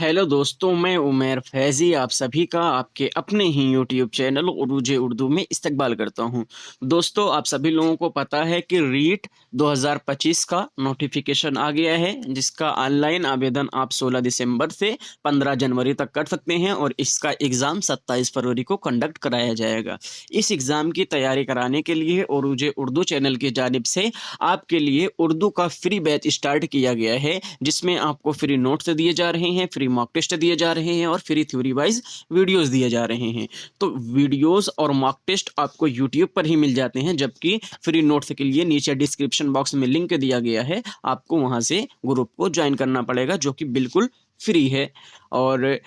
Hello दोस्तों, मैं उमर फैज़ी आप सभी का आपके अपने ही यूट्यूब चैनल उरूज उर्दू में इस्तकबाल करता हूं। दोस्तों, आप सभी लोगों को पता है कि रीट 2025 का नोटिफिकेशन आ गया है, जिसका ऑनलाइन आवेदन आप 16 दिसंबर से 15 जनवरी तक कर सकते हैं और इसका एग्ज़ाम 27 फरवरी को कंडक्ट कराया जाएगा। इस एग्ज़ाम की तैयारी कराने के लिए उरूज उर्दू चैनल की जानिब से आपके लिए उर्दू का फ्री बैच स्टार्ट किया गया है, जिसमें आपको फ्री नोट्स दिए जा रहे हैं, फ्री मॉक टेस्ट दिए जा रहे हैं और फ्री थ्योरी वाइज वीडियोस दिए जा रहे हैं। तो वीडियोस और मॉक टेस्ट आपको यूट्यूब पर ही मिल जाते हैं, जबकि फ्री नोट्स के लिए नीचे डिस्क्रिप्शन बॉक्स में लिंक दिया गया है, आपको वहां से ग्रुप को ज्वाइन करना पड़ेगा, जो कि बिल्कुल फ्री है। और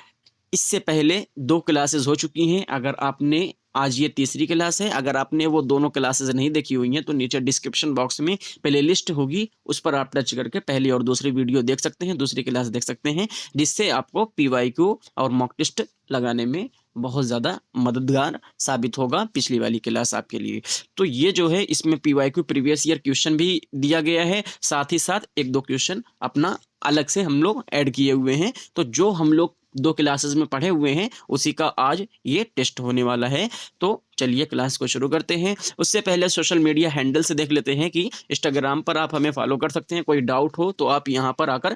इससे पहले 2 क्लासेस हो चुकी हैं। अगर आपने आज ये तीसरी क्लास है, अगर आपने वो दोनों क्लासेस नहीं देखी हुई हैं तो नीचे डिस्क्रिप्शन बॉक्स में प्लेलिस्ट होगी, उस पर आप टच करके पहली और दूसरी वीडियो देख सकते हैं, दूसरी क्लास देख सकते हैं, जिससे आपको पीवाईक्यू और मॉक टेस्ट लगाने में बहुत ज़्यादा मददगार साबित होगा पिछली वाली क्लास आपके लिए। तो ये जो है, इसमें पीवाईक्यू प्रीवियस ईयर क्वेश्चन भी दिया गया है, साथ ही साथ 1-2 क्वेश्चन अपना अलग से हम लोग ऐड किए हुए हैं। तो जो हम लोग 2 क्लासेस में पढ़े हुए हैं उसी का आज ये टेस्ट होने वाला है। तो चलिए क्लास को शुरू करते हैं। उससे पहले सोशल मीडिया हैंडल से देख लेते हैं कि इंस्टाग्राम पर आप हमें फॉलो कर सकते हैं। कोई डाउट हो तो आप यहाँ पर आकर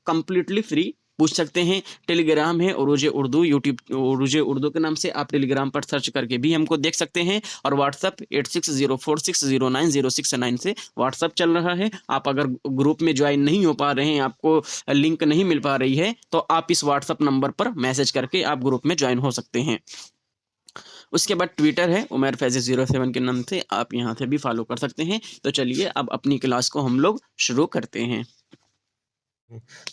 कंप्लीटली फ्री पूछ सकते हैं। टेलीग्राम है उरूज उर्दू, यूट्यूब उरूज उर्दू के नाम से आप टेलीग्राम पर सर्च करके भी हमको देख सकते हैं। और व्हाट्सअप 8604609069 से व्हाट्सअप चल रहा है। आप अगर ग्रुप में ज्वाइन नहीं हो पा रहे हैं, आपको लिंक नहीं मिल पा रही है, तो आप इस व्हाट्सअप नंबर पर मैसेज करके आप ग्रुप में ज्वाइन हो सकते हैं। उसके बाद ट्विटर है उमर फैज़ी 07 के नाम से, आप यहाँ से भी फॉलो कर सकते हैं। तो चलिए अब अपनी क्लास को हम लोग शुरू करते हैं।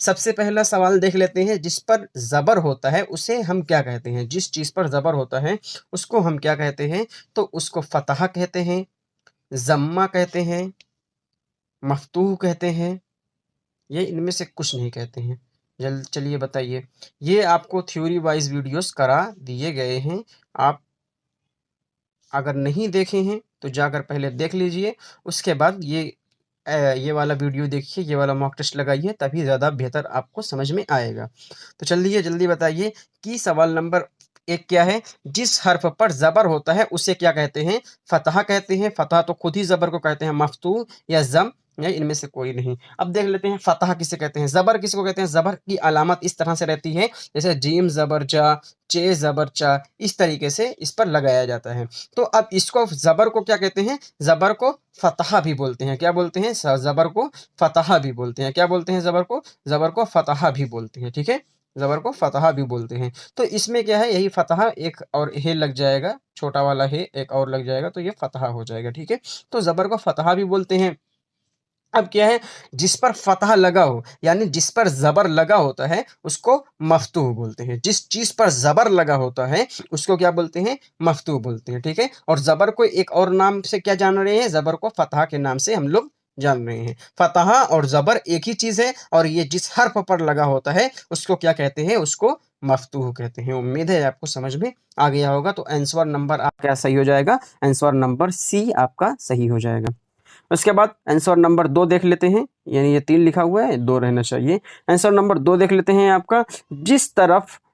सबसे पहला सवाल देख लेते हैं। जिस पर जबर होता है उसे हम क्या कहते हैं? जिस चीज पर जबर होता है उसको हम क्या कहते हैं? तो उसको फतहा कहते हैं, जम्मा कहते हैं, मफ्तूह कहते हैं, ये इनमें से कुछ नहीं कहते हैं। चलिए बताइए। ये आपको थ्योरी वाइज वीडियोस करा दिए गए हैं। आप अगर नहीं देखे हैं तो जाकर पहले देख लीजिए, उसके बाद ये वाला वीडियो देखिए, ये वाला मॉक टेस्ट लगाइए, तभी ज़्यादा बेहतर आपको समझ में आएगा। तो चलिए जल्दी बताइए कि सवाल नंबर 1 क्या है? जिस हर्फ पर ज़बर होता है उसे क्या कहते हैं? फतहा कहते हैं। फतहा तो खुद ही ज़बर को कहते हैं। मफ्तूह या ज़म या इनमें से कोई नहीं। अब देख लेते हैं फतहा किसे कहते हैं, ज़बर किसको कहते हैं। ज़बर की अलामत इस तरह से रहती है, जैसे जीम ज़बर जा, चे ज़बर चा, इस तरीके से इस पर लगाया जाता है। तो अब इसको ज़बर को क्या कहते हैं? ज़बर को फतहा भी बोलते हैं। क्या बोलते हैं? ज़बर को फतहा भी बोलते हैं। क्या बोलते हैं ज़बर को? ज़बर को फतहा भी बोलते हैं। ठीक है, ज़बर को फतहा भी बोलते हैं। तो इसमें क्या है, यही फतहा एक और हे लग जाएगा, छोटा वाला हे एक और लग जाएगा, तो ये फतहा हो जाएगा। ठीक है, तो ज़बर को फतहा भी बोलते हैं। अब क्या है, जिस पर फतह लगा हो यानी जिस पर जबर लगा होता है उसको मफ्तूह बोलते हैं। जिस चीज पर जबर लगा होता है उसको क्या बोलते हैं? मफ्तूह बोलते हैं। ठीक है, और जबर को एक और नाम से क्या जान रहे हैं? जबर को फतह के नाम से हम लोग जान रहे हैं। फतह और जबर एक ही चीज है, और ये जिस हर्फ पर लगा होता है उसको क्या कहते हैं? उसको मफ्तूह कहते हैं। उम्मीद है आपको समझ में आ गया होगा। तो आंसर नंबर आपका क्या सही हो जाएगा? आंसर नंबर सी आपका सही हो जाएगा। उसके बाद आंसर नंबर 2 देख लेते हैं, यानी ये 3 लिखा हुआ है, 2 रहना चाहिए। आंसर नंबर 2 देख लेते हैं आपका।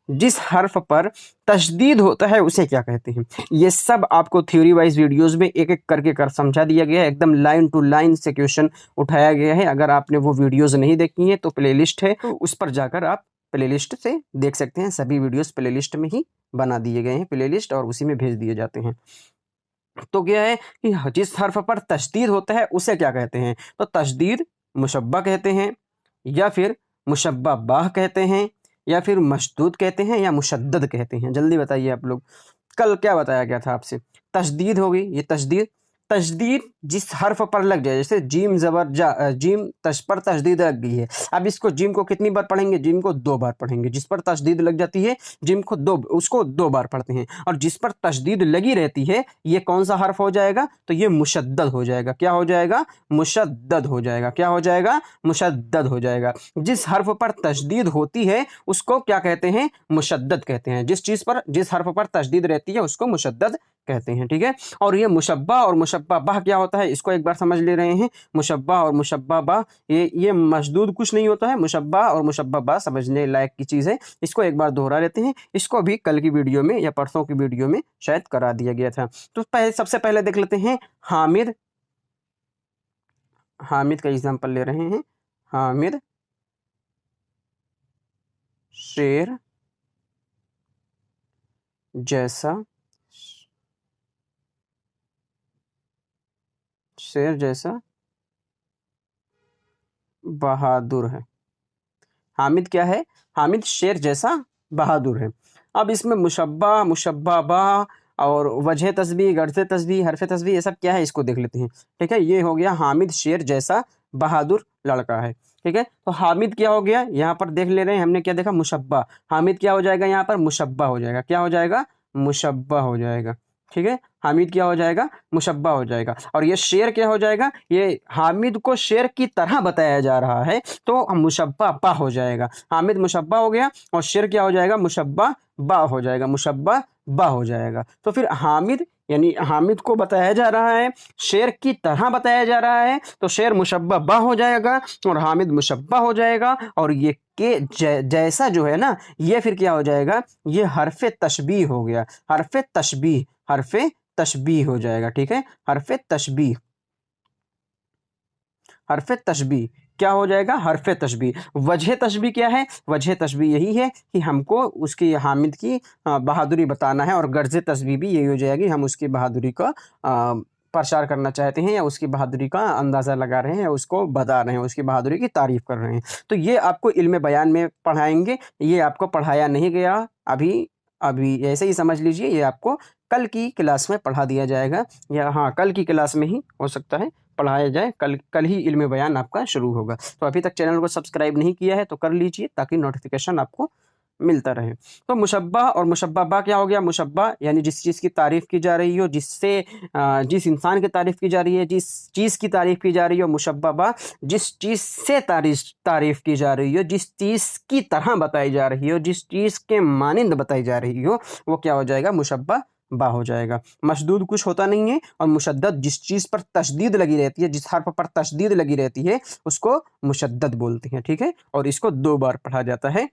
जिस हर्फ पर तशदीद होता है उसे क्या कहते हैं? ये सब आपको थ्योरी वाइज वीडियोस में एक एक करके कर समझा दिया गया है। एकदम लाइन टू लाइन से क्वेश्चन उठाया गया है। अगर आपने वो वीडियोस नहीं देखी है तो प्लेलिस्ट है, तो उस पर जाकर आप प्लेलिस्ट से देख सकते हैं। सभी वीडियोस प्लेलिस्ट में ही बना दिए गए हैं प्लेलिस्ट, और उसी में भेज दिए जाते हैं। तो क्या है कि जिस हर्फ पर तशदीद होता है उसे क्या कहते हैं? तो तशदीद मुशब्बा कहते हैं, या फिर मुशब्बा बाह कहते हैं, या फिर मशदूद कहते हैं, या मुशद्दद कहते हैं। जल्दी बताइए आप लोग। कल क्या बताया गया था आपसे? तशदीद होगी, ये तशदीद। तशदीद जिस हर्फ पर लग जाए, जैसे जीम जबर जा, जीम तश पर तशदीद लग गई है। अब इसको जीम को कितनी बार पढ़ेंगे? जीम को 2 बार पढ़ेंगे। जिस पर तशदीद लग जाती है जिम को उसको 2 बार पढ़ते हैं। और जिस पर तशदीद लगी रहती है, ये कौन सा हर्फ हो जाएगा? तो ये मुशद्दद हो जाएगा। क्या हो जाएगा? मुशद्दद हो जाएगा। क्या हो जाएगा? मुशद्दद हो जाएगा। जिस हर्फ पर तशदीद होती है उसको क्या कहते हैं? मुशद्दद कहते हैं। जिस हर्फ पर तशदीद रहती है उसको मुशद्दद कहते हैं, ठीक है। और ये मुशब्बा और मुशब्बा बाह क्या होता है, इसको एक बार समझ ले रहे हैं। मुशब्बा और मुशब्बा बाह, ये मशदूद कुछ नहीं होता है। मुशब्बा और मुशब्बा बाह समझने लायक की चीज़ है। इसको एक बार दोहरा लेते हैं। इसको भी कल की वीडियो में या परसों की वीडियो में शायद करा दिया गया था। तो सबसे पहले देख लेते हैं हामिद। हामिद का एग्जाम्पल ले रहे हैं। हामिद शेर जैसा, शेर जैसा बहादुर है। हामिद क्या है, हामिद शेर जैसा बहादुर है। अब इसमें मुशब्बा, मुशब्बा बा और वजह तस्बीह, गर्ज़ तस्बीह, हरफ तस्बीह, ये सब क्या है इसको देख लेते हैं, ठीक है। ये हो गया हामिद शेर जैसा बहादुर लड़का है, ठीक है। तो हामिद क्या हो गया, यहाँ पर देख ले रहे हैं हमने क्या देखा, मुशब्बा। हामिद क्या हो जाएगा, यहाँ पर मुशब्बा हो जाएगा। क्या हो जाएगा, मुशब्बा हो जाएगा, ठीक है। हामिद क्या हो जाएगा, मुशब्बा हो जाएगा। और ये शेर क्या हो जाएगा, ये हामिद को शेर की तरह बताया जा रहा है, तो मुशब्बा बा हो जाएगा। हामिद मुशब्बा हो गया और शेर क्या हो जाएगा, मुशब्बा बा हो जाएगा, मुशब्बा बा हो जाएगा। तो फिर हामिद यानी हामिद को बताया जा रहा है, शेर की तरह बताया जा रहा है, तो शेर मुशब्बा बा हो जाएगा और हामिद मुशब्बा हो जाएगा। और ये के जैसा जो है ना, ये फिर क्या हो जाएगा, ये हरफे तशबीह हो गया। हरफे तशबीह, हरफे तशबीह हो जाएगा, ठीक है। हरफे तशबीह, हरफे तशबीह क्या हो जाएगा, हरफे तशबीह। वजह तशबीह क्या है, वजह तशबीह यही है कि हमको उसकी हामिद की बहादुरी बताना है। और गर्ज़ तशबीह भी यही हो जाएगी, हम उसकी बहादुरी का प्रचार करना चाहते हैं या उसकी बहादुरी का अंदाज़ा लगा रहे हैं या उसको बता रहे हैं, उसकी बहादुरी की तारीफ़ कर रहे हैं। तो ये आपको इल्म बयान में पढ़ाएंगे, ये आपको पढ़ाया नहीं गया अभी। अभी ऐसे ही समझ लीजिए, ये आपको कल की क्लास में पढ़ा दिया जाएगा, या हाँ कल की क्लास में ही हो सकता है पढ़ाया जाए। कल कल ही इल्म बयान आपका शुरू होगा। तो अभी तक चैनल को सब्सक्राइब नहीं किया है तो कर लीजिए, ताकि नोटिफिकेशन आपको मिलता रहे। तो मुशब्बा और मुशब्बा बा क्या हो गया, मुशब्बा यानी जिस चीज़ की तारीफ़ की जा रही हो, जिससे जिस इंसान की तारीफ़ की जा रही है, जिस चीज़ की तारीफ़ की जा रही हो। मुशब्बा बा जिस चीज़ से तारीफ़ की जा रही हो, जिस चीज़ की तरह बताई जा रही हो, जिस चीज़ के मानिंद बताई जा रही हो, वो क्या हो जाएगा, मुशब्बा बा हो जाएगा। मशदूद कुछ होता नहीं है। और मुशद्दद जिस चीज़ पर तशदीद लगी रहती है, जिस हर्फ पर तशदीद लगी रहती है, उसको मुशद्दद बोलते हैं, ठीक है। और इसको 2 बार पढ़ा जाता है।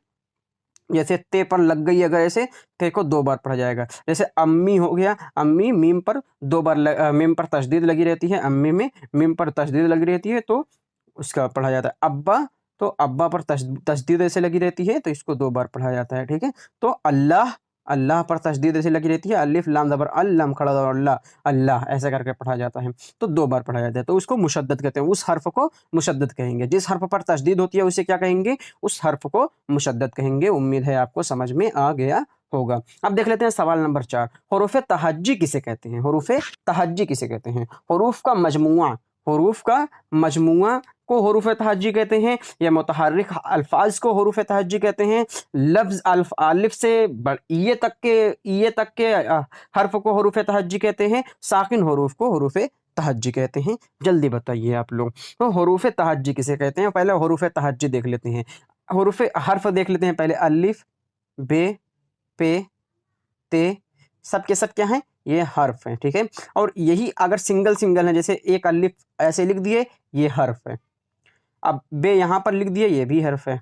जैसे ते पर लग गई, अगर ऐसे ते को 2 बार पढ़ा जाएगा। जैसे अम्मी हो गया, अम्मी मीम पर 2 बार मीम पर तशदीद लगी रहती है, अम्मी में मीम पर तशदीद लगी रहती है, तो उसका पढ़ा जाता है। अब्बा, तो अब्बा पर तशदीद ऐसे लगी रहती है, तो इसको 2 बार पढ़ा जाता है, ठीक है। तो अल्लाह, अल्लाह पर तशदीद ऐसे लगी रहती है, अलिफ लाम ज़बर अल लम खड़ा ज़बर अल्लाह, अल्लाह ऐसे करके पढ़ा जाता है, तो 2 बार पढ़ा जाता है। तो उसको मुशद्दद कहते हैं, उस हर्फ को मुशद्दद कहेंगे। जिस हर्फ पर तशदीद होती है उसे क्या कहेंगे, उस हर्फ को मुशद्दद कहेंगे। उम्मीद है आपको समझ में आ गया होगा। अब देख लेते हैं सवाल नंबर 4, हुरूफ़ तहज्जी किसे कहते हैं। हुरूफ़ तहज्जी किसे कहते हैं, हुरूफ़ का मजमुआ, हुरूफ़ का मजमुआ को हुरूफ़ तहज्जी कहते हैं, या मुतहर्रिक अल्फाज को हुरूफ़ तहज्जी कहते हैं। लफ्ज़ अलिफ से ये तक के हर्फ को हुरूफ़ तहज्जी कहते हैं। साकिन हुरूफ़ को हुरूफ़ तहज्जी कहते हैं। जल्दी बताइए आप लोग, तो हुरूफ़ तहज्जी किसे कहते हैं। पहले हुरूफ़ तहज्जी देख लेते हैं। हुरूफ़ हर्फ देख लेते हैं पहले। अलिफ, बे, पे, ते, सब के सब क्या हैं, ये हर्फ हैं, ठीक है। और यही अगर सिंगल सिंगल है, जैसे एक अलिफ ऐसे लिख दिए, ये हर्फ है। अब बे यहाँ पर लिख दिए, ये भी हर्फ है।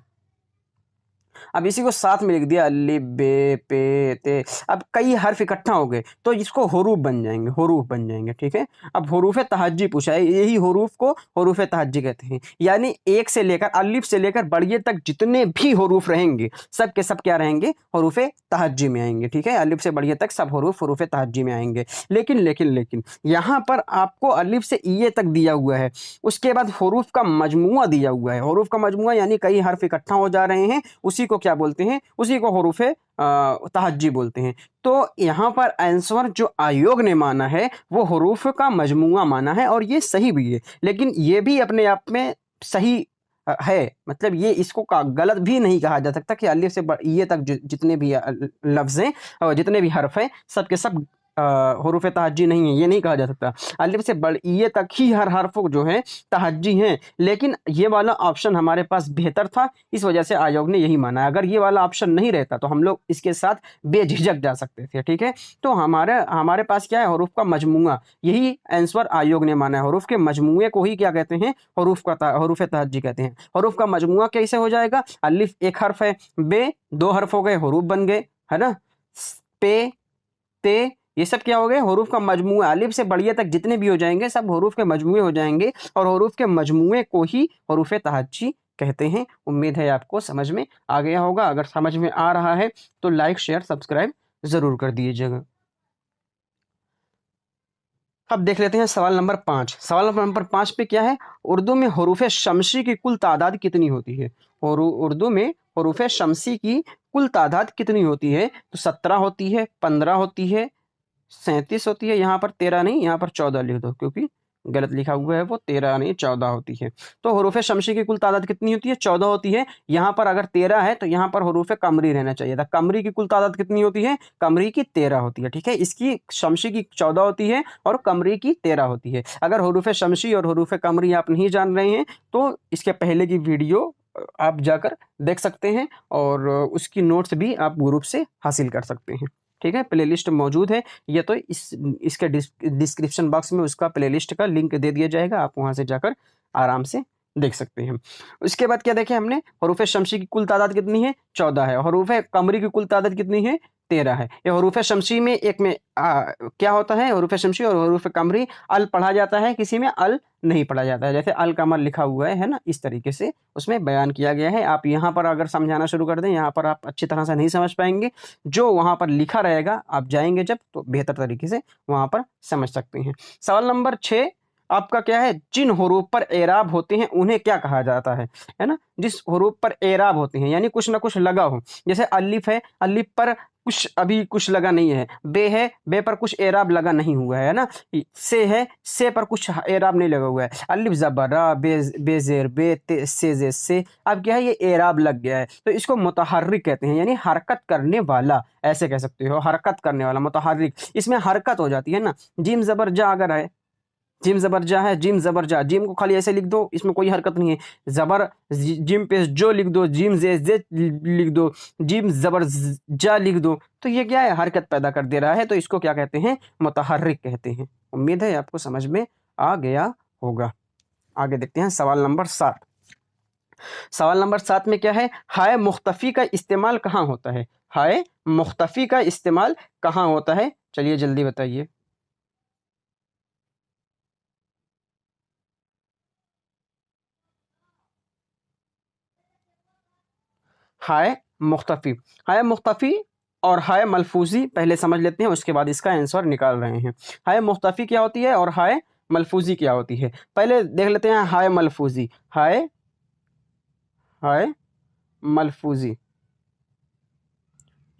अब इसी को साथ में लिख दिया, अलिफ, बे, पे, ते। अब कई हर्फ इकट्ठा हो गए तो इसको हुरूफ बन जाएंगे, हुरूफ बन जाएंगे, ठीक है। अब हुरूफ तहज्जी पूछा है, यही हुरूफ को हुरूफ तहज्जी कहते हैं। यानी एक से लेकर, अलिफ से लेकर बड़िए तक जितने भी हुरूफ रहेंगे, सब के सब क्या रहेंगे, हुरूफ तहज्जी में आएंगे, ठीक है। अलिफ से बड़िए तक सब हुरूफ तहज्जी में आएंगे। लेकिन यहाँ पर आपको अलिफ से ये तक दिया हुआ है, उसके बाद हुरूफ का मजमुआ दिया हुआ है। हुरूफ का मजमुआ यानी कई हर्फ इकट्ठा हो जा रहे हैं, उसी को क्या बोलते हैं, उसी को हुरूफ तहज्जी बोलते हैं। तो यहाँ पर आंसर जो आयोग ने माना है वो हुरूफ का मजमुआ माना है, और ये सही भी है। लेकिन ये भी अपने आप में सही है, मतलब ये इसको गलत भी नहीं कहा जा सकता कि अलिफ से ये तक जितने भी लफ्ज़ हैं और जितने भी हर्फ हैं, सब के सब हरूफ तहज्जी नहीं है, ये नहीं कहा जा सकता। अलिफ से बड़ ये तक ही हर हर्फ जो है तहज्जी हैं, लेकिन ये वाला ऑप्शन हमारे पास बेहतर था, इस वजह से आयोग ने यही माना। अगर ये वाला ऑप्शन नहीं रहता तो हम लोग इसके साथ बेझिझक जा सकते थे, ठीक है। तो हमारे हमारे पास क्या है, हरूफ का मजमूआ, यही आंसर आयोग ने माना है। हरूफ के मजमूए को ही क्या कहते हैं, हरूफ तहज्जी कहते हैं। हरूफ का मजमूआ कैसे हो जाएगा, अलिफ एक हर्फ है, बे दो हर्फ हो गए, हरूफ बन गए, है ना। पे, ते, ये सब क्या हो गए, हरूफ का मजमूआ। अलिफ से बढ़िया तक जितने भी हो जाएंगे सब हरूफ के मजमूए हो जाएंगे, और हरूफ के मजमूए को ही हरूफ तहज्जी कहते हैं। उम्मीद है आपको समझ में आ गया होगा। अगर समझ में आ रहा है तो लाइक शेयर सब्सक्राइब जरूर कर दीजिएगा। अब देख लेते हैं सवाल नंबर 5। सवाल नंबर 5 पे क्या है, उर्दू में हरूफ शमसी की कुल तादाद कितनी होती है। और उर्दू में हरूफ शमसी की कुल तादाद कितनी होती है, तो 17 होती है, 15 होती है, 37 होती है। यहाँ पर 13 नहीं, यहाँ पर 14 लिख दो, क्योंकि गलत लिखा हुआ है, वो 13 नहीं 14 होती है। तो हरूफ शमसी की कुल तादाद कितनी होती है, 14 होती है। यहाँ पर अगर 13 है तो यहाँ पर हरूफ कमरी रहना चाहिए था। कमरी की कुल तादाद कितनी होती है, कमरी की 13 होती है, ठीक है। इसकी शमसी की 14 होती है और कमरी की 13 होती है। अगर हरूफ शमसी और हरूफ कमरी आप नहीं जान रहे हैं तो इसके पहले की वीडियो आप जाकर देख सकते हैं, और उसकी नोट्स भी आप ग्रुप से हासिल कर सकते हैं, ठीक है। प्लेलिस्ट मौजूद है, ये तो इसके डिस्क्रिप्शन बॉक्स में उसका प्लेलिस्ट का लिंक दे दिया जाएगा, आप वहां से जाकर आराम से देख सकते हैं। उसके बाद क्या देखें हमने, हरूफ शमसी की कुल तादाद कितनी है, 14 है। हरूफ कमरी की कुल तादाद कितनी है, 13 है। ये हरूफ शमसी में एक में क्या होता है, हरूफ शमसी और हरूफ कमरी अल पढ़ा जाता है, किसी में अल नहीं पढ़ा जाता है। जैसे अल कमर लिखा हुआ है ना, इस तरीके से उसमें बयान किया गया है। आप यहाँ पर अगर समझाना शुरू कर दें, यहाँ पर आप अच्छी तरह से नहीं समझ पाएंगे। जो वहाँ पर लिखा रहेगा आप जाएंगे जब, तो बेहतर तरीके से वहाँ पर समझ सकते हैं। सवाल नंबर 6 आपका क्या है, जिन हरूफ पर एराब होते हैं उन्हें क्या कहा जाता है ना। जिस हरूफ पर एराब होते हैं यानी कुछ ना कुछ लगा हो, जैसे अलिफ है, अलिफ पर कुछ अभी कुछ लगा नहीं है। बे है, बे पर कुछ एराब लगा नहीं हुआ है ना। से है, से पर कुछ एराब नहीं लगा हुआ है। अलिफ ज़बरा, बेजेर बे, ते से जे से, अब क्या है, ये एराब लग गया है, तो इसको मुतहर्रिक कहते हैं, यानी हरकत करने वाला, ऐसे कह सकते हो, हरकत करने वाला मुतहर्रिक। इसमें हरकत हो जाती है ना। जिम ज़बर जा अगर है, जिम जबर जा है, जिम जबर जा, जिम को खाली ऐसे लिख दो, इसमें कोई हरकत नहीं है। जबर जिम पे जो लिख दो, जिम जे लिख दो, जिम जबर जा लिख दो, तो ये क्या है, हरकत पैदा कर दे रहा है, तो इसको क्या कहते हैं, मुतहर्रिक कहते हैं। उम्मीद है आपको समझ में आ गया होगा। आगे देखते हैं सवाल नंबर 7। सवाल नंबर 7 में क्या है, हाय मुख्तफी का इस्तेमाल कहाँ होता है। हाय मुख्तफी का इस्तेमाल कहाँ होता है, चलिए जल्दी बताइए। हाय मुख्तफी, हाय मुख्तफी और हाय मलफूजी पहले समझ लेते हैं, उसके बाद इसका आंसर निकाल रहे हैं। हाय मुख्तफी क्या होती है और हाय मलफूजी क्या होती है, पहले देख लेते हैं। हाय मलफूजी, हाय हाय मलफूजी,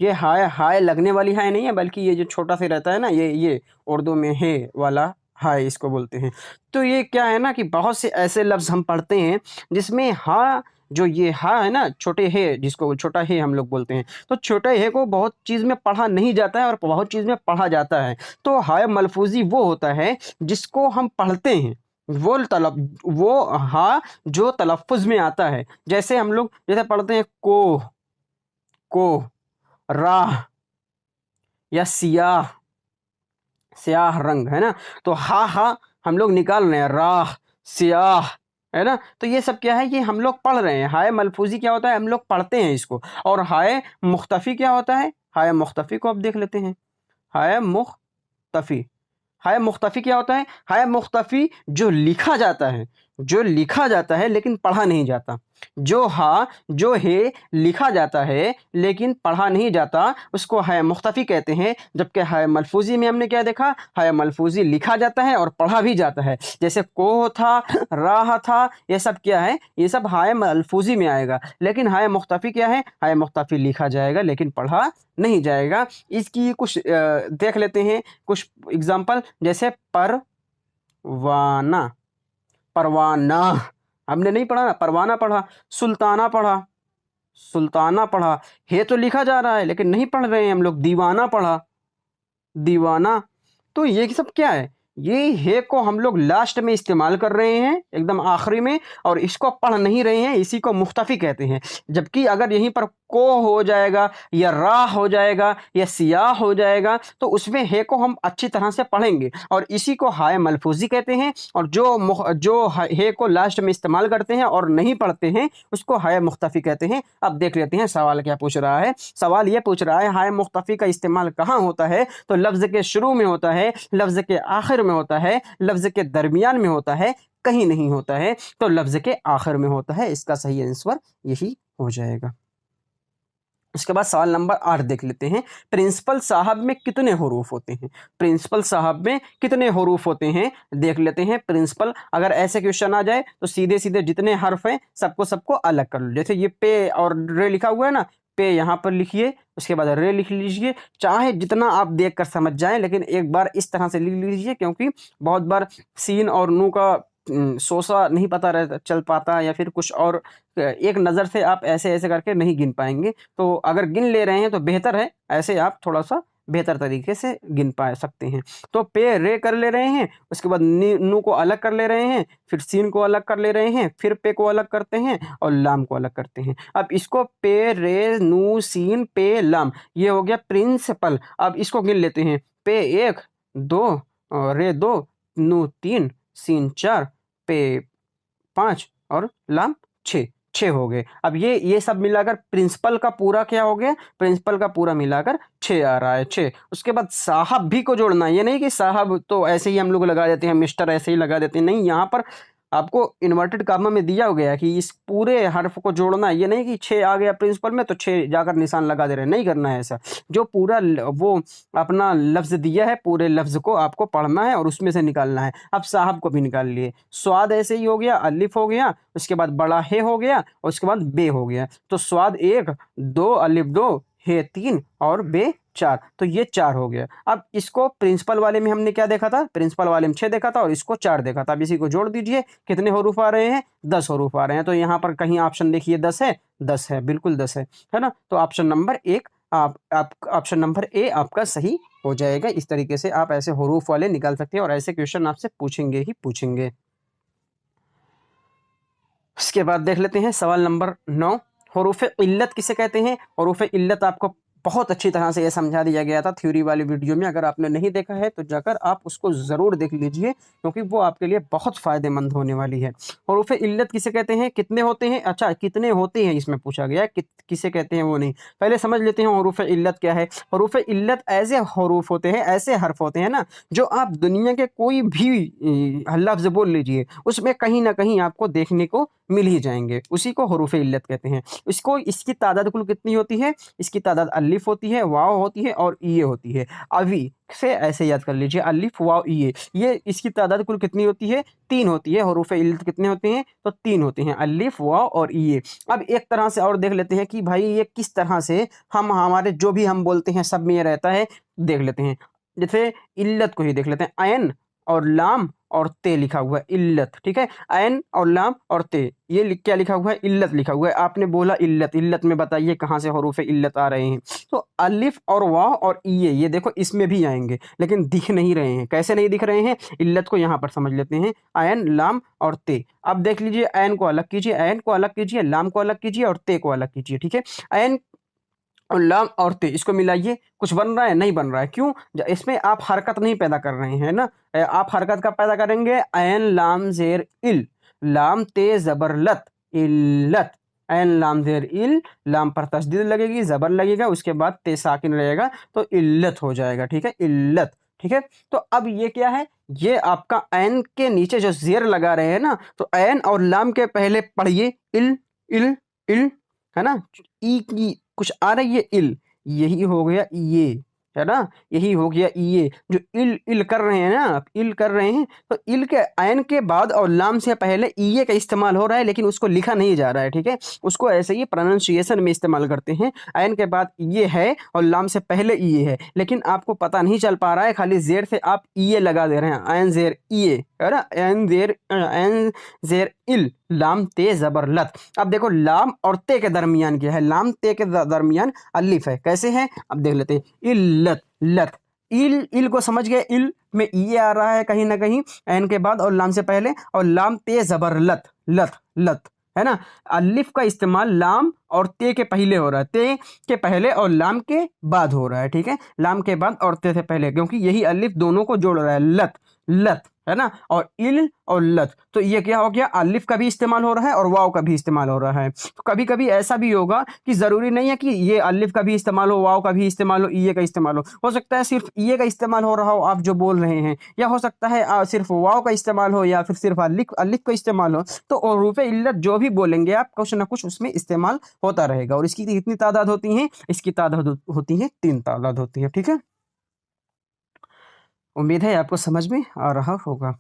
ये हाय हाय लगने वाली हाय नहीं है, बल्कि ये जो छोटा सा रहता है ना, ये उर्दू में है वाला हाय इसको बोलते हैं। तो ये क्या है ना कि बहुत से ऐसे लफ्ज़ हम पढ़ते हैं जिसमें हा, जो ये हा है ना, छोटे हे, जिसको छोटा हे हम लोग बोलते हैं, तो छोटे हे को बहुत चीज़ में पढ़ा नहीं जाता है और बहुत चीज़ में पढ़ा जाता है। तो हाय मलफूजी वो होता है जिसको हम पढ़ते हैं, वो हा जो तलफ़ुज़ में आता है। जैसे हम लोग जैसे पढ़ते हैं को, राह या सियाह, स्याह रंग, है ना। तो हा हम लोग निकाल रहे हैं, राह सियाह, है ना। तो ये सब क्या है, ये हम लोग पढ़ रहे हैं। हाय मलफूजी क्या होता है, हम लोग पढ़ते हैं इसको। और हाय मुख्तफी क्या होता है, हाय मुख्तफी को अब देख लेते हैं। हाय मुख्तफी, हाय मुख्तफी क्या होता है, हाय मुख्तफी जो लिखा जाता है, जो लिखा जाता है लेकिन पढ़ा नहीं जाता। जो हा जो है लिखा जाता है लेकिन पढ़ा नहीं जाता, उसको हाय मुख्तफी कहते हैं। जबकि हाय मलफूजी में हमने क्या देखा, हाय मलफूजी लिखा जाता है और पढ़ा भी जाता है। जैसे को था, राह था, ये सब क्या है, ये सब हाय मलफूजी में आएगा। लेकिन हाय मुख्तफी क्या है, हाय मुख्तफी लिखा जाएगा लेकिन पढ़ा नहीं जाएगा। इसकी कुछ देख लेते हैं कुछ एग्जाम्पल, जैसे परवाना, परवाना हमने नहीं पढ़ा ना, परवाना पढ़ा। सुल्ताना पढ़ा, सुल्ताना पढ़ा, हे तो लिखा जा रहा है लेकिन नहीं पढ़ रहे हैं हम लोग। दीवाना पढ़ा, दीवाना। तो ये सब क्या है? ये हे को हम लोग लास्ट में इस्तेमाल कर रहे हैं, एकदम आखिरी में, और इसको पढ़ नहीं रहे हैं, इसी को मुख्तफी कहते हैं। जबकि अगर यहीं पर को हो जाएगा या रा हो जाएगा या सियाह हो जाएगा तो उसमें हे को हम अच्छी तरह से पढ़ेंगे, और इसी को हाय मलफूजी कहते हैं। और जो हे को लास्ट में इस्तेमाल करते हैं और नहीं पढ़ते हैं उसको हाय मुख्तफी कहते हैं। अब देख लेते हैं सवाल क्या पूछ रहा है। सवाल ये पूछ रहा है हाय मुख्तफी का इस्तेमाल कहाँ होता है? तो लफ्ज़ के शुरू में होता है, लफ्ज़ के आखिर में होता है, लफ्ज़ के दरमियान में होता है, कहीं नहीं होता है। तो लफ्ज़ के आखिर में होता है। इसका सही आंसर यही हो जाएगा। उसके बाद सवाल नंबर 8 देख लेते हैं। प्रिंसिपल साहब में कितने हरूफ होते हैं? प्रिंसिपल साहब में कितने हरूफ होते हैं देख लेते हैं। प्रिंसिपल, अगर ऐसे क्वेश्चन आ जाए तो सीधे सीधे जितने हर्फ हैं सबको सबको अलग कर लो। जैसे ये पे और रे लिखा हुआ है ना, पे यहाँ पर लिखिए, उसके बाद रे लिख लीजिए। चाहे जितना आप देख कर समझ जाएं, लेकिन एक बार इस तरह से लिख लीजिए, क्योंकि बहुत बार सीन और नू का सोसा नहीं पता रह चल पाता, या फिर कुछ और एक नज़र से आप ऐसे ऐसे करके नहीं गिन पाएंगे। तो अगर गिन ले रहे हैं तो बेहतर है, ऐसे आप थोड़ा सा बेहतर तरीके से गिन पा सकते हैं। तो पे रे कर ले रहे हैं, उसके बाद नू को अलग कर ले रहे हैं, फिर सीन को अलग कर ले रहे हैं, फिर पे को अलग करते हैं और लाम को अलग करते हैं। अब इसको पे रे नू सीन पे लाम, ये हो गया प्रिंसिपल। अब इसको गिन लेते हैं। पे 1 2 रे 2 नू 3 सीन 4 पे 5 और लाम 6 6 हो गए। अब ये सब मिलाकर प्रिंसिपल का पूरा क्या हो गया? प्रिंसिपल का पूरा मिलाकर 6 आ रहा है, 6। उसके बाद साहब भी को जोड़ना है। ये नहीं कि साहब तो ऐसे ही हम लोग लगा देते हैं, मिस्टर ऐसे ही लगा देते हैं, नहीं, यहाँ पर आपको इन्वर्टेड कामा में दिया गया है कि इस पूरे हर्फ को जोड़ना है। ये नहीं कि 6 आ गया प्रिंसिपल में तो 6 जाकर निशान लगा दे रहे हैं, नहीं करना है ऐसा। जो पूरा वो अपना लफ्ज़ दिया है, पूरे लफ्ज़ को आपको पढ़ना है और उसमें से निकालना है। अब साहब को भी निकाल लिए। स्वाद ऐसे ही हो गया, अलिफ हो गया, उसके बाद बड़ा हे हो गया और उसके बाद बे हो गया। तो स्वाद 1 2 अलिफ 2 हे 3 और बे 4, तो ये 4 हो गया। अब इसको प्रिंसिपल वाले में हमने क्या देखा था? प्रिंसिपल वाले में 6 देखा था और इसको 4 देखा था। अब इसी को जोड़ दीजिए, कितने हरूफ आ रहे हैं? 10 हरूफ आ रहे हैं। तो यहाँ पर कहीं ऑप्शन देखिए 10 है, 10 है, बिल्कुल 10 है ना? तो ऑप्शन नंबर 1 आप ऑप्शन नंबर ए आपका सही हो जाएगा। इस तरीके से आप ऐसे हरूफ वाले निकाल सकते हैं और ऐसे क्वेश्चन आपसे पूछेंगे ही पूछेंगे। उसके बाद देख लेते हैं सवाल नंबर 9। हरूफ इल्लत किसे कहते हैं? हरूफ इल्लत आपको बहुत अच्छी तरह से ये समझा दिया गया था थ्योरी वाली वीडियो में। अगर आपने नहीं देखा है तो जाकर आप उसको ज़रूर देख लीजिए, क्योंकि वो आपके लिए बहुत फ़ायदेमंद होने वाली है। हरूफ इल्लत किसे कहते हैं? कितने होते हैं? अच्छा, कितने होते हैं इसमें पूछा गया है, किसे कहते हैं वो नहीं। पहले समझ लेते हैं हरूफ इल्लत क्या है। हरूफ इल्लत ऐसे हरूफ होते हैं, ऐसे हर्फ होते हैं ना, जो आप दुनिया के कोई भी लफ्ज़ बोल लीजिए, उसमें कहीं ना कहीं आपको देखने को मिल ही जाएंगे। उसी को हरूफ इल्लत कहते हैं। इसकी तादाद कुल कितनी होती है? इसकी तादाद अलिफ होती है, वाव होती है और ये होती है। अभी से ऐसे याद कर लीजिए, अलिफ वाव ये इसकी तादाद कुल कितनी होती है? 3 होती है। हरूफ इल्लत कितने होते हैं? तो 3 होते हैं, अलिफ वाव और ये। अब एक तरह से और देख लेते हैं कि भाई ये किस तरह से हम हमारे जो भी हम बोलते हैं सब में ये रहता है, देख लेते हैं। जैसे इल्लत को ही देख लेते हैं। ऐन और लाम और ते लिखा हुआ है, इल्लत, ठीक है। ऐन और लाम और ते, ये क्या लिखा हुआ है? इल्लत लिखा हुआ है। आपने बोला इल्लत, इल्लत में बताइए कहाँ से हरूफ इल्लत आ रहे हैं? तो अलिफ और वाव और ये देखो इसमें भी आएंगे, लेकिन दिख नहीं रहे हैं। कैसे नहीं दिख रहे हैं? इल्लत को यहाँ पर समझ लेते हैं, ऐन लाम और ते। अब देख लीजिए, ऐन को अलग कीजिए, ऐन को अलग कीजिए, लाम को अलग कीजिए और ते को अलग कीजिए, ठीक है। ऐन और लाम और ते, इसको मिलाइए, कुछ बन रहा है? नहीं बन रहा है। क्यों? इसमें आप हरकत नहीं पैदा कर रहे हैं ना। आप हरकत कब पैदा करेंगे? ऐन लाम जेर इल, लाम ते जबर लत, इल्लत। ऐन लाम जेर इल, लाम पर तशदीद लगेगी, जबर लगेगा, उसके बाद ते साकिन रहेगा तो इल्लत हो जाएगा, ठीक है, इल्लत, ठीक है। तो अब ये क्या है? ये आपका ऐन के नीचे जो जेर लगा रहे हैं ना, तो ऐन और लाम के पहले पढ़िए इल इल इल, है ना। ई की कुछ आ रही है, इल, यही हो गया ये, है ना, यही हो गया ये। जो इल इल कर रहे हैं ना आप, इल कर रहे हैं, तो इल के ऐन के बाद और लाम से पहले ये का इस्तेमाल हो रहा है, लेकिन उसको लिखा नहीं जा रहा है, ठीक है। उसको ऐसे ही प्रोनाउंसिएशन में इस्तेमाल करते हैं। ऐन के बाद ये है और लाम से पहले ये है, लेकिन आपको पता नहीं चल पा रहा है, खाली जेर से आप ये लगा दे रहे हैं, ऐन जेर ये, है ना, ऐन जेर इल, लाम ते जबर लत। अब देखो लाम और ते के दरमियान क्या है? लाम ते के दरमियान अलिफ है। कैसे है? अब देख लेते हैं, इल्लत, लत, इल, इल को समझ गए, इल में ये आ रहा है कहीं ना कहीं एन के बाद और लाम से पहले, और लाम ते जबर लत, लत लत, है ना। अलिफ का इस्तेमाल लाम और ते के पहले हो रहा है, ते के पहले और लाम के बाद हो रहा है, ठीक है, लाम के बाद और ते से पहले, क्योंकि यही अलिफ दोनों को जोड़ रहा है, लत लत, है ना। और इल और लत, तो ये क्या हो गया, अलिफ का भी इस्तेमाल हो रहा है और वाव का भी इस्तेमाल हो रहा है। तो कभी कभी ऐसा भी होगा कि ज़रूरी नहीं है कि ये अलिफ का भी इस्तेमाल हो, वाव का भी इस्तेमाल हो, ये का इस्तेमाल हो सकता है सिर्फ ये का इस्तेमाल हो रहा हो आप जो बोल रहे हैं, या हो सकता है सिर्फ वाव का इस्तेमाल हो, या फिर सिर्फ अलिफ अलिफ का इस्तेमाल हो। तो हरूफ इल्लत जो भी बोलेंगे आप, कुछ ना कुछ उसमें इस्तेमाल होता रहेगा। और इसकी कितनी तादाद होती है, इसकी तादाद होती है 3 तादाद होती है, ठीक है। उम्मीद है आपको समझ में आ रहा होगा।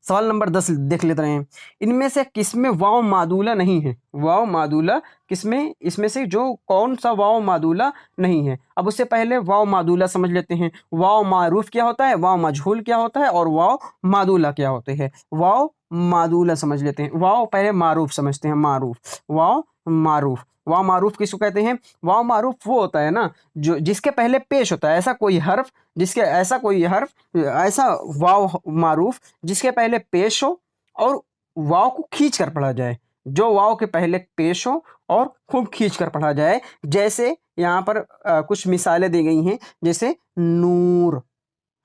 सवाल नंबर 10 देख लेते हैं। इनमें से किसमें वाव मादूला नहीं है, वाव मादूला किसमें, इसमें से जो कौन सा वाव मादूला नहीं है। अब उससे पहले वाव मादूला समझ लेते हैं। वाव मारूफ क्या होता है, वाव मजहूल क्या होता है, और वाव मादूला क्या होते हैं। वाव मादूला समझ लेते हैं, वाव पहले मारूफ समझते हैं, मारूफ, वाव मारूफ। वाव मारूफ किसको कहते हैं, वाव मारूफ वो होता है ना जो जिसके पहले पेश होता है, ऐसा कोई हर्फ जिसके, ऐसा कोई हर्फ, ऐसा वाव मारूफ जिसके पहले पेश हो और वाव को खींच कर पढ़ा जाए, जो वाव के पहले पेश हो और खूब खींच कर पढ़ा जाए। जैसे यहाँ पर कुछ मिसालें दी गई हैं, जैसे नूर,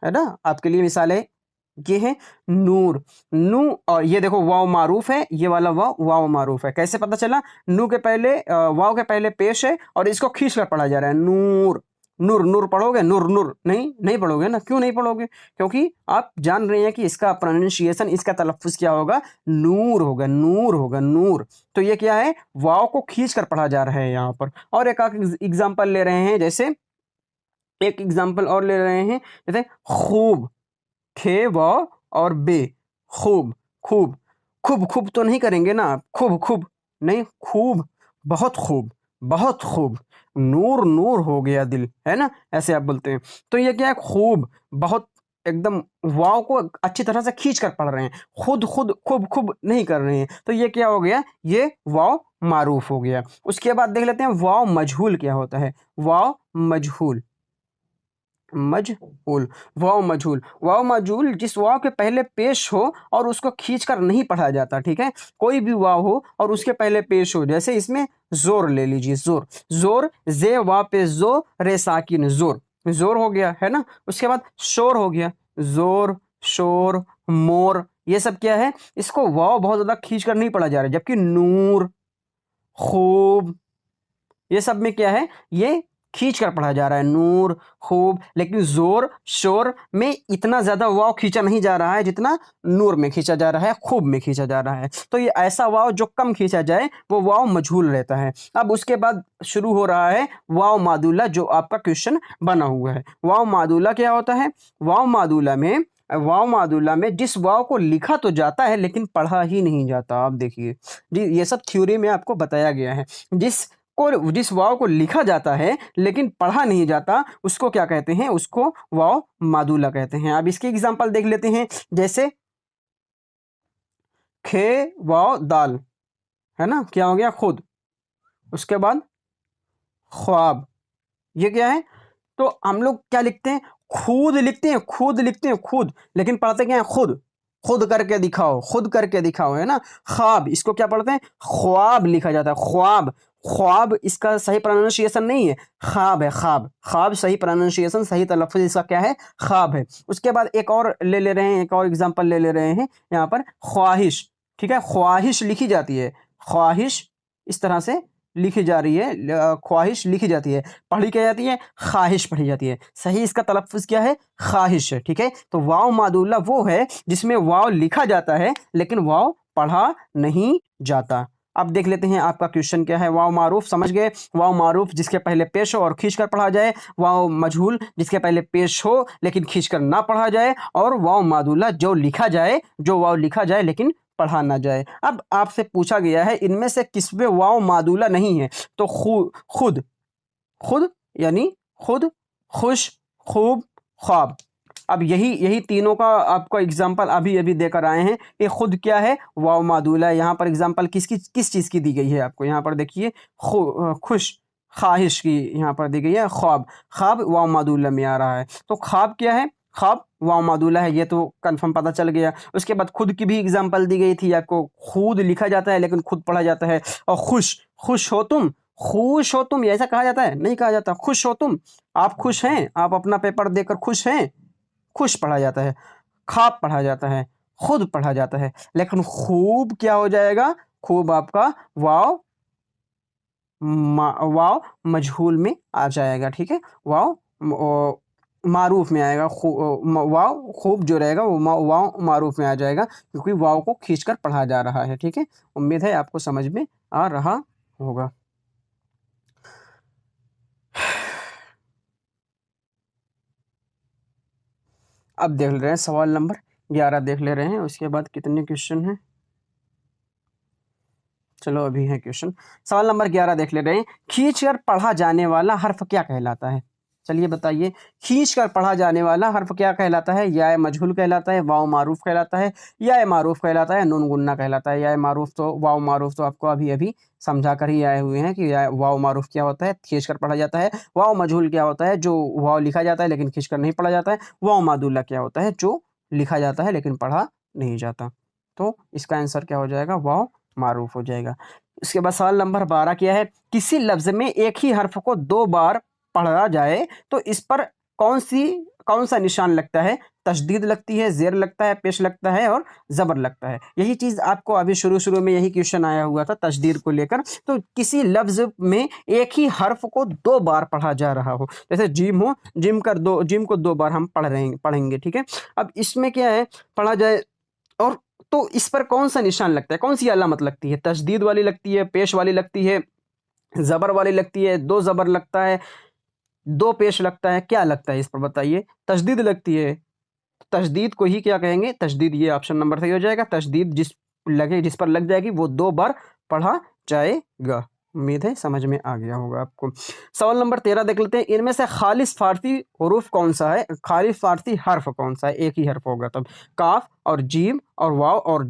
है ना, आपके लिए मिसालें ये है नूर, नू, और ये देखो वाव मारूफ है, ये वाला वाव वाव मारूफ है। कैसे पता चला, नू के पहले वाव के पहले पेश है और इसको खींच कर पढ़ा जा रहा है, नूर, नूर, नूर पढ़ोगे, नूर नूर नहीं, नहीं पढ़ोगे ना, क्यों नहीं पढ़ोगे, क्योंकि आप जान रहे हैं कि इसका प्रोनाउंसिएशन, इसका तलफ्फुज क्या होगा, नूर होगा, नूर होगा, नूर। तो ये क्या है, वाव को खींच कर पढ़ा जा रहा है यहाँ पर। और एक एग्जाम्पल ले रहे हैं, जैसे एक एग्जाम्पल और ले रहे हैं, जैसे खूब, खे व और बे, खूब, खूब, खूब, खूब तो नहीं करेंगे ना आप, खूब खूब नहीं, खूब, बहुत खूब, बहुत खूब, नूर नूर हो गया दिल, है ना, ऐसे आप बोलते हैं। तो ये क्या है, खूब, बहुत, एकदम वाव को अच्छी तरह से खींच कर पढ़ रहे हैं, खुद खुद खूब खूब नहीं कर रहे हैं। तो ये क्या हो गया, ये वाव मारूफ हो गया। उसके बाद देख लेते हैं वाव मजहूल क्या होता है। वाव मजहूल, मजहूल, वाव मजहूल, वाव मजहूल जिस वाव के पहले पेश हो और उसको खींचकर नहीं पढ़ा जाता, ठीक है, कोई भी वाव हो और उसके पहले पेश हो। जैसे इसमें जोर ले लीजिए, जोर, जोर, जे वाव पे जो, रे साकिन, जोर, जोर हो गया, है ना। उसके बाद शोर हो गया, जोर, शोर, मोर, ये सब क्या है, इसको वाव बहुत ज्यादा खींच कर नहीं पढ़ा जा रहा है। जबकि नूर, खूब, ये सब में क्या है, ये खींच कर पढ़ा जा रहा है, नूर, खूब। लेकिन जोर, शोर में इतना ज्यादा वाव खींचा नहीं जा रहा है जितना नूर में खींचा जा रहा है, खूब में खींचा जा रहा है। तो ये ऐसा वाव जो कम खींचा जाए वो वाव मजहूल रहता है। अब उसके बाद शुरू हो रहा है वाव मादूला, जो आपका क्वेश्चन बना हुआ है। वाव मादूला क्या होता है, वाव मादूला में, वाव मादूला में जिस वाव को लिखा तो जाता है लेकिन पढ़ा ही नहीं जाता। आप देखिए जी, ये सब थ्योरी में आपको बताया गया है। जिस वाव को लिखा जाता है लेकिन पढ़ा नहीं जाता, उसको क्या कहते हैं, उसको वाव मादूला कहते हैं। अब इसके एग्जांपल देख लेते हैं, जैसे खे वाव दाल, है ना, क्या हो गया, खुद। उसके बाद ख्वाब, ये क्या है, तो हम लोग क्या लिखते हैं, खुद लिखते हैं, खुद लिखते हैं, खुद, लेकिन पढ़ते क्या है, खुद, खुद करके दिखाओ, खुद करके दिखाओ, है ना। ख्वाब, इसको क्या पढ़ते हैं, ख्वाब लिखा जाता है, ख्वाब, ख्वाब इसका सही प्रोनाउंसिएशन नहीं है, ख्वाब है, ख्वाब, ख्वाब सही प्रोनाउंसिएशन, सही तलफ्फुज़ इसका क्या है, ख्वाब है। उसके बाद एक और ले रहे हैं, एक और एग्जांपल ले रहे हैं यहाँ पर, ख्वाहिश, ठीक है, ख्वाहिश लिखी जाती है, ख्वाहिश इस तरह से लिखी जा रही है, ख्वाहिश लिखी जाती है, पढ़ी क्या जाती है, ख्वाहिश पढ़ी जाती है। सही इसका तलफ्फुज़ क्या है, ख्वाहिश है, ठीक है। तो वाव मादूला वो है जिसमें वाव लिखा जाता है लेकिन वाव पढ़ा नहीं जाता। अब देख लेते हैं आपका क्वेश्चन क्या है। वाव मारूफ समझ गए, वाव मारूफ जिसके पहले पेश हो और खींचकर पढ़ा जाए, वाव मजहूल जिसके पहले पेश हो लेकिन खींचकर ना पढ़ा जाए, और वाव मादूला जो लिखा जाए, जो वाव लिखा जाए लेकिन पढ़ा ना जाए। अब आपसे पूछा गया है इनमें से किसमें वाव मादूला नहीं है, तो खुद, खुद यानी खुद, खुश, खूब, ख्वाब। अब यही तीनों का आपको एग्जाम्पल अभी अभी देकर आए हैं। ये खुद क्या है, वाव मादूला है। यहाँ पर एग्जाम्पल किस चीज़ की दी गई है आपको, यहाँ पर देखिए खुश, ख्वाहिश की यहाँ पर दी गई है ख्वाब, ख्वाब वाव मादूला में आ रहा है। तो ख्वाब क्या है, ख्वाब वाव मादूला है, ये तो कंफर्म पता चल गया। उसके बाद खुद की भी एग्जांपल दी गई थी आपको, खुद लिखा जाता है लेकिन खुद पढ़ा जाता है। और खुश, खुश हो तुम, खुश हो तुम, ये ऐसा कहा जाता है? नहीं कहा जाता। खुश हो तुम, आप खुश हैं, आप अपना पेपर देकर खुश हैं, खुश पढ़ा जाता है। ख्वाब पढ़ा जाता है, खुद पढ़ा जाता है। लेकिन खूब क्या हो जाएगा, खूब आपका वाव वाव मजहूल में आ जाएगा, ठीक है। वाव मारूफ में आएगा, वाव खूब जो रहेगा वो वाव मारूफ में आ जाएगा, क्योंकि वाव को खींचकर पढ़ा जा रहा है, ठीक है। उम्मीद है आपको समझ में आ रहा होगा। अब देख ले रहे हैं सवाल नंबर 11 देख ले रहे हैं, उसके बाद कितने क्वेश्चन हैं। चलो अभी है क्वेश्चन, सवाल नंबर 11 देख ले रहे हैं। खींचकर पढ़ा जाने वाला हर्फ क्या कहलाता है? चलिए बताइए, खींचकर पढ़ा जाने वाला हर्फ क्या कहलाता है? या मजहूल कहलाता है, वाव मारूफ कहलाता है, या मारूफ कहलाता है, नून गुन्ना कहलाता है। या मारूफ तो, वाव मारूफ तो आपको अभी अभी समझा कर ही आए हुए हैं कि या वाव मारूफ क्या होता है, खींचकर पढ़ा जाता है। वाव मजहूल क्या होता है, जो वाव लिखा जाता है लेकिन खींचकर नहीं पढ़ा जाता है। वाव मादुल्ला क्या होता है, जो लिखा जाता है लेकिन पढ़ा नहीं जाता। तो इसका आंसर क्या हो जाएगा, वाव मारूफ हो जाएगा। उसके बाद सवाल नंबर 12 क्या है, किसी लफ्ज में एक ही हर्फ को 2 बार पढ़ा जाए तो इस पर कौन सा निशान लगता है? तशदीद लगती है, जेर लगता है, पेश लगता है और जबर लगता है। यही चीज आपको अभी शुरू में यही क्वेश्चन आया हुआ था तशदीद को लेकर। तो किसी लफ्ज में एक ही हर्फ को 2 बार पढ़ा जा रहा हो, जैसे जिम हो, जिम को 2 बार हम पढ़ेंगे, ठीक है। अब इसमें क्या है, पढ़ा जाए और तो इस पर कौन सा निशान लगता है, कौन सी अलामत लगती है? तशदीद वाली लगती है, पेश वाली लगती है, जबर वाली लगती है, 2 जबर लगता है, 2 पेश लगता है, क्या लगता है इस पर बताइए? तशदीद लगती है, तशदीद को ही क्या कहेंगे, तशदीद। ये ऑप्शन नंबर सही हो जाएगा। तशदीद जिस पर लग जाएगी वो 2 बार पढ़ा जाएगा। उम्मीद है समझ में आ गया होगा आपको। सवाल नंबर 13 देख लेते हैं, इनमें से खालिस फारसी हरूफ कौन सा है, खालिस फारसी हर्फ कौन सा है? एक ही हर्फ होगा तब, काफ और जीम और वाव और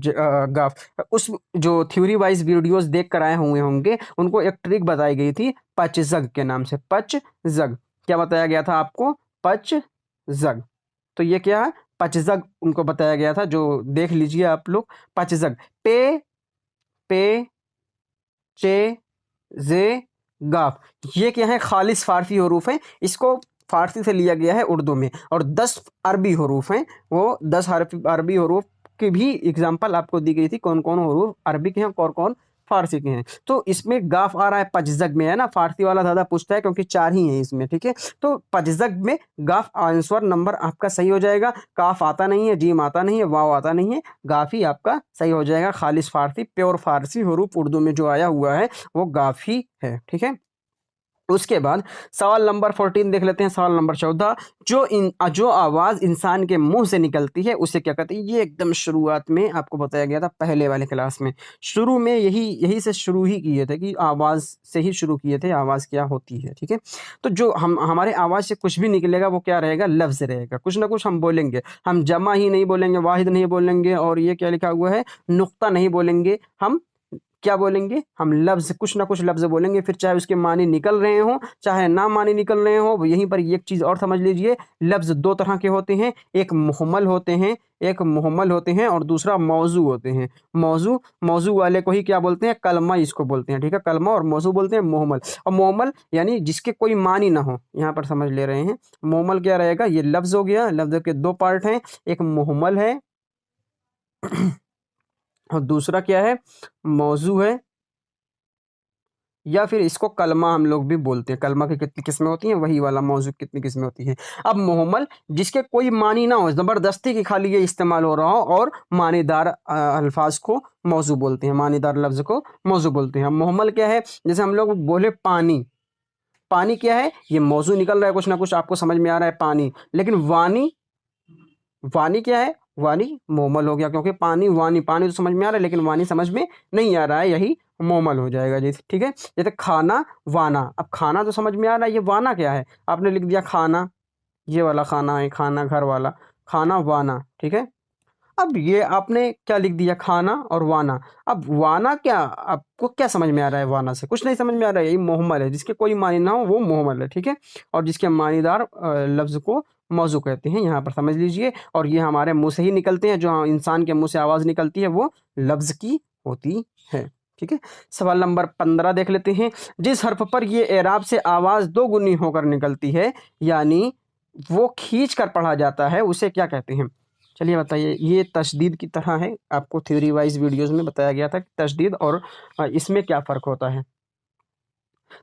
गाफ। उस जो थ्योरी वाइज वीडियोस देख कर आए हुए होंगे, उनको एक ट्रिक बताई गई थी पचजग के नाम से। पचजग क्या बताया गया था आपको? पचजग। तो ये क्या है, पचजग उनको बताया गया था, जो देख लीजिए आप लोग। पचजग, पे, पे, चे, जे, गाफ, ये क्या है, खालिस फारसी हरूफ है। इसको फारसी से लिया गया है उर्दू में। और 10 अरबी हरूफ हैं, वो 10 अरबी हरूफ की भी एग्जाम्पल आपको दी गई थी, कौन कौन हरूफ अरबी के हैं और कौन फारसी के हैं। तो इसमें गाफ आ रहा है पचजग में, है ना। फारसी वाला ज़्यादा पूछता है क्योंकि 4 ही हैं इसमें, ठीक है। तो पचजग में गाफ आंसर नंबर आपका सही हो जाएगा। काफ आता नहीं है, जीम आता नहीं है, वाव आता नहीं है, गाफ ही आपका सही हो जाएगा। खालिस फारसी, प्योर फारसी हरूफ उर्दू में जो आया हुआ है वो गाफ ही है, ठीक है। उसके बाद सवाल नंबर 14 देख लेते हैं। सवाल नंबर 14, जो आवाज़ इंसान के मुंह से निकलती है उसे क्या कहते हैं? ये एकदम शुरुआत में आपको बताया गया था पहले वाले क्लास में। शुरू में यही से शुरू ही किए थे कि आवाज़ से ही शुरू किए थे, आवाज़ क्या होती है, ठीक है। तो जो हमारे आवाज़ से कुछ भी निकलेगा वो क्या रहेगा, लफ्ज़ रहेगा। कुछ ना कुछ हम बोलेंगे, हम जमा ही नहीं बोलेंगे, वाहिद नहीं बोलेंगे, और ये क्या लिखा हुआ है, नुक्ता नहीं बोलेंगे। हम क्या बोलेंगे, हम लफ्ज़, कुछ ना कुछ लफ्ज़ बोलेंगे। फिर चाहे उसके मानी निकल रहे हों चाहे ना मानी निकल रहे हों। यहीं पर एक चीज़ और समझ लीजिए, लफ्ज़ 2 तरह के होते हैं, एक मुहम्मल होते हैं, और दूसरा मौजू होते हैं। मौजू वाले को ही क्या बोलते हैं, कलमा इसको बोलते हैं, ठीक है। कलमा और मौजू बोलते हैं मुहम्मल। और मुहम्मल यानी जिसके कोई मानी ना हो, यहाँ पर समझ ले रहे हैं। मुहम्मल क्या रहेगा, ये लफ्ज़ हो गया। लफ्ज़ के 2 पार्ट हैं, एक मुहम्मल है और दूसरा क्या है, मौजू है, या फिर इसको कलमा हम लोग भी बोलते हैं। कलमा की कितनी किस्में होती हैं, वही वाला मौजू कितनी किस्में होती हैं। अब मुहम्मल, जिसके कोई मानी ना हो, ज़बरदस्ती की खाली ये इस्तेमाल हो रहा हो, और मानीदार अल्फाज को मौजू बोलते हैं, मानीदार लफ्ज़ को मौजू बोलते हैं। अब मुहम्मल क्या है, जैसे हम लोग बोले पानी, पानी क्या है, ये मौजू निकल रहा है कुछ ना कुछ, आपको समझ में आ रहा है पानी। लेकिन वानी, वानी क्या है, वानी मोमल हो गया, क्योंकि पानी वानी, पानी तो समझ में आ रहा है लेकिन वानी समझ में नहीं आ रहा है, यही मोमल हो जाएगा जैसे, ठीक है। जैसे खाना, वाना। अब खाना तो समझ में आ रहा है, ये वाना क्या है, आपने लिख दिया खाना, ये वाला खाना है, खाना घर वाला, खाना वाना, ठीक है। अब ये आपने क्या लिख दिया, खाना और वाना। अब वाना क्या, आपको क्या समझ में आ रहा है वाना से? कुछ नहीं समझ में आ रहा है, ये मोहम्मल है, जिसके कोई मानी ना हो वो मोहम्मल है, ठीक है। और जिसके मानीदार लफ्ज़ को मौजू कहते हैं, यहाँ पर समझ लीजिए। और ये हमारे मुँह से ही निकलते हैं, जो इंसान के मुँह से आवाज़ निकलती है वो लफ्ज़ की होती है, ठीक है। सवाल नंबर 15 देख लेते हैं। जिस हर्फ पर ये एराब से आवाज़ दोगुनी होकर निकलती है, यानी वो खींच कर पढ़ा जाता है, उसे क्या कहते हैं? चलिए बताइए। ये तशदीद की तरह है, आपको थ्योरी वाइज़ वीडियोज़ में बताया गया था कि तशदीद और इसमें क्या फ़र्क होता है।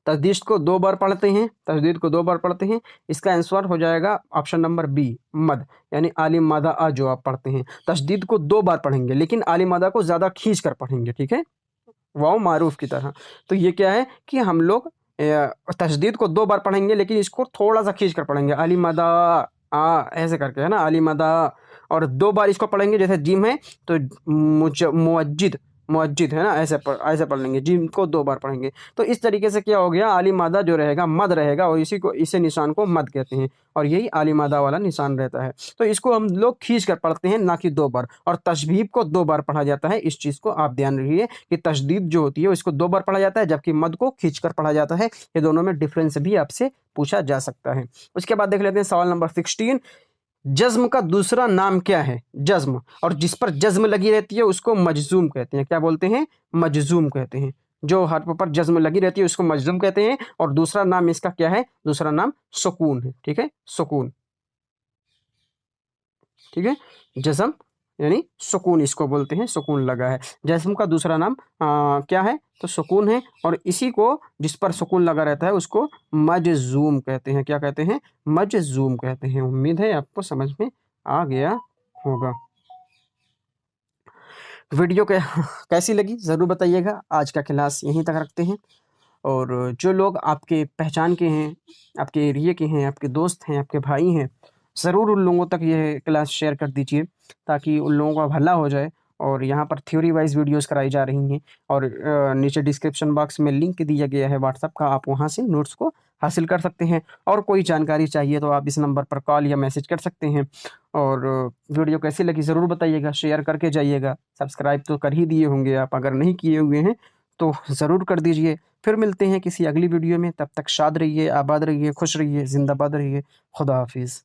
तशदीद को 2 बार पढ़ते हैं, तशदीद को 2 बार पढ़ते हैं। इसका आंसर हो जाएगा ऑप्शन नंबर बी, मद, यानी आलिम मादा आ जो आप पढ़ते हैं। तशदीद को 2 बार पढ़ेंगे, लेकिन आलिम मादा को ज़्यादा खींच कर पढ़ेंगे, ठीक है? वाव मारूफ की तरह। तो ये क्या है कि हम लोग तशदीद को 2 बार पढ़ेंगे, लेकिन इसको थोड़ा-सा खींच कर पढ़ेंगे। अली मदा ऐसे करके, है ना? अली मदा। और 2 बार इसको पढ़ेंगे, जैसे जिम है तो मुअज्जिद, मुअज्जिद, है ना? ऐसे पढ़ लेंगे। जिम को 2 बार पढ़ेंगे। तो इस तरीके से क्या हो गया, आली मादा जो रहेगा मद रहेगा, और इसे निशान को मद कहते हैं, और यही आली मादा वाला निशान रहता है। तो इसको हम लोग खींच कर पढ़ते हैं, ना कि 2 बार। और तशबीब को 2 बार पढ़ा जाता है। इस चीज़ को आप ध्यान रखिए कि तशदीद जो होती है इसको 2 बार पढ़ा जाता है, जबकि मद को खींचकर पढ़ा जाता है। ये दोनों में डिफरेंस भी आपसे पूछा जा सकता है। उसके बाद देख लेते हैं सवाल नंबर 16। जज़्म का दूसरा नाम क्या है? जज़्म, और जिस पर जज़्म लगी रहती है उसको मजज़ूम कहते हैं। क्या बोलते हैं? मजज़ूम कहते हैं। जो हर्फ पर जज़्म लगी रहती है उसको मजज़ूम कहते हैं, और दूसरा नाम इसका क्या है? दूसरा नाम सुकून है, ठीक है? सुकून, ठीक है? जज़्म यानी सुकून इसको बोलते हैं, सुकून लगा है। जज़्म का दूसरा नाम क्या है? तो सुकून है, और इसी को, जिस पर सुकून लगा रहता है, उसको मजज़ूम कहते हैं। क्या कहते हैं? मजज़ूम कहते हैं। उम्मीद है आपको समझ में आ गया होगा। वीडियो कैसी लगी ज़रूर बताइएगा। आज का क्लास यहीं तक रखते हैं, और जो लोग आपके पहचान के हैं, आपके एरिये के हैं, आपके दोस्त हैं, आपके भाई हैं, ज़रूर उन लोगों तक ये क्लास शेयर कर दीजिए, ताकि उन लोगों का भला हो जाए। और यहाँ पर थ्योरी वाइज़ वीडियोज़ कराई जा रही हैं, और नीचे डिस्क्रिप्शन बॉक्स में लिंक दिया गया है व्हाट्सएप का, आप वहाँ से नोट्स को हासिल कर सकते हैं। और कोई जानकारी चाहिए तो आप इस नंबर पर कॉल या मैसेज कर सकते हैं। और वीडियो कैसी लगी ज़रूर बताइएगा, शेयर करके जाइएगा। सब्सक्राइब तो कर ही दिए होंगे आप, अगर नहीं किए हुए हैं तो ज़रूर कर दीजिए। फिर मिलते हैं किसी अगली वीडियो में, तब तक शाद रहिए, आबाद रहिए, खुश रहिए, ज़िंदाबाद रहिए। खुदा हाफिज़।